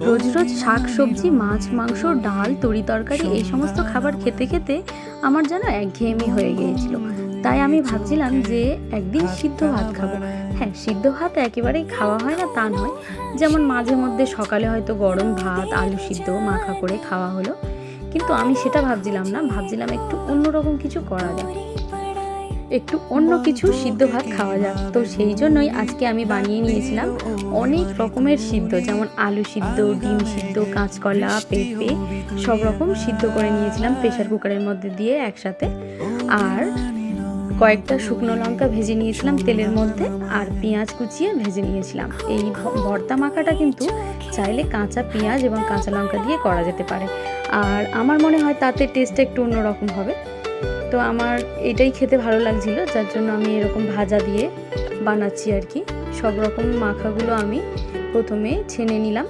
রোজ রোজ শাক সবজি মাছ মাংস ডাল তরি তরকারি এই সমস্ত খাবার খেতে খেতে আমার যেন একঘেয়েমি হয়ে গিয়েছিল। তাই আমি ভাবছিলাম যে একদিন সিদ্ধ ভাত খাবো। হ্যাঁ, সিদ্ধ ভাত একেবারেই খাওয়া হয় না তা নয়, যেমন মাঝে মধ্যে সকালে হয়তো গরম ভাত আলু সিদ্ধ মাখা করে খাওয়া হলো, কিন্তু আমি সেটা ভাবছিলাম না, ভাবছিলাম একটু অন্যরকম কিছু করা যায়, একটু অন্য কিছু সিদ্ধ ভাত খাওয়া যাক। তো সেই জন্যই আজকে আমি বানিয়ে নিয়েছিলাম অনেক রকমের সিদ্ধ, যেমন আলু সিদ্ধ, ডিম সিদ্ধ, কাঁচকলা, পেঁপে সব রকম সিদ্ধ করে নিয়েছিলাম প্রেশার কুকারের মধ্যে দিয়ে একসাথে। আর কয়েকটা শুকনো লঙ্কা ভেজে নিয়েছিলাম তেলের মধ্যে, আর পেঁয়াজ কুচিয়ে ভেজে নিয়েছিলাম। এই ভর্তা মাখাটা কিন্তু চাইলে কাঁচা পেঁয়াজ এবং কাঁচা লঙ্কা দিয়ে করা যেতে পারে, আর আমার মনে হয় তাতে টেস্টটা একটু অন্যরকম হবে। তো আমার এটাই খেতে ভালো লাগছিল, যার জন্য আমি এরকম ভাজা দিয়ে বানাচ্ছি আর কি। সব রকম মাখাগুলো আমি প্রথমে ছেনে নিলাম।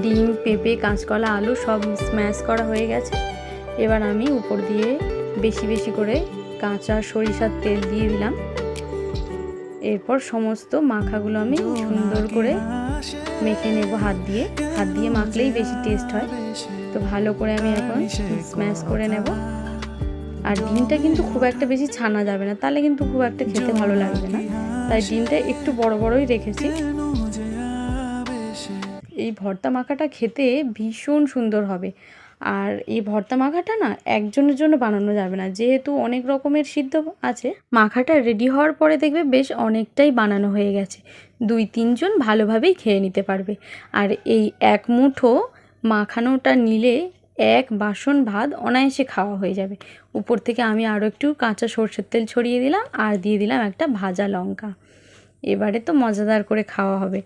ডিম পেঁপে কাঁচকলা আলু সব স্ম্যাশ করা হয়ে গেছে। এবার আমি উপর দিয়ে বেশি বেশি করে কাঁচা সরিষার তেল দিয়ে দিলাম। এরপর সমস্ত মাখাগুলো আমি সুন্দর করে মেখে নেব হাত দিয়ে মাখলেই বেশি টেস্ট হয়। তো ভালো করে আমি এখন স্ম্যাশ করে নেব। আর ডিমটা কিন্তু খুব একটা বেশি ছানা যাবে না, তাহলে কিন্তু খুব একটা খেতে ভালো লাগবে না, তাই ডিমটা একটু বড় বড়ই রেখেছি। এই ভর্তা মাখাটা খেতে ভীষণ সুন্দর হবে। আর এই ভর্তা মাখাটা না একজনের জন্য বানানো যাবে না, যেহেতু অনেক রকমের সিদ্ধ আছে। মাখাটা রেডি হওয়ার পরে দেখবে বেশ অনেকটাই বানানো হয়ে গেছে, 2-3 জন ভালোভাবেই খেয়ে নিতে পারবে। আর এই এক মুঠো মাখানোটা নিলে এক বাসন ভাত অনায়াসে খাওয়া হয়ে যাবে। উপর থেকে আমি আরও একটু কাঁচা সরষের তেল ছড়িয়ে দিলাম, আর দিয়ে দিলাম একটা ভাজা লঙ্কা। এবারে তো মজাদার করে খাওয়া হবে।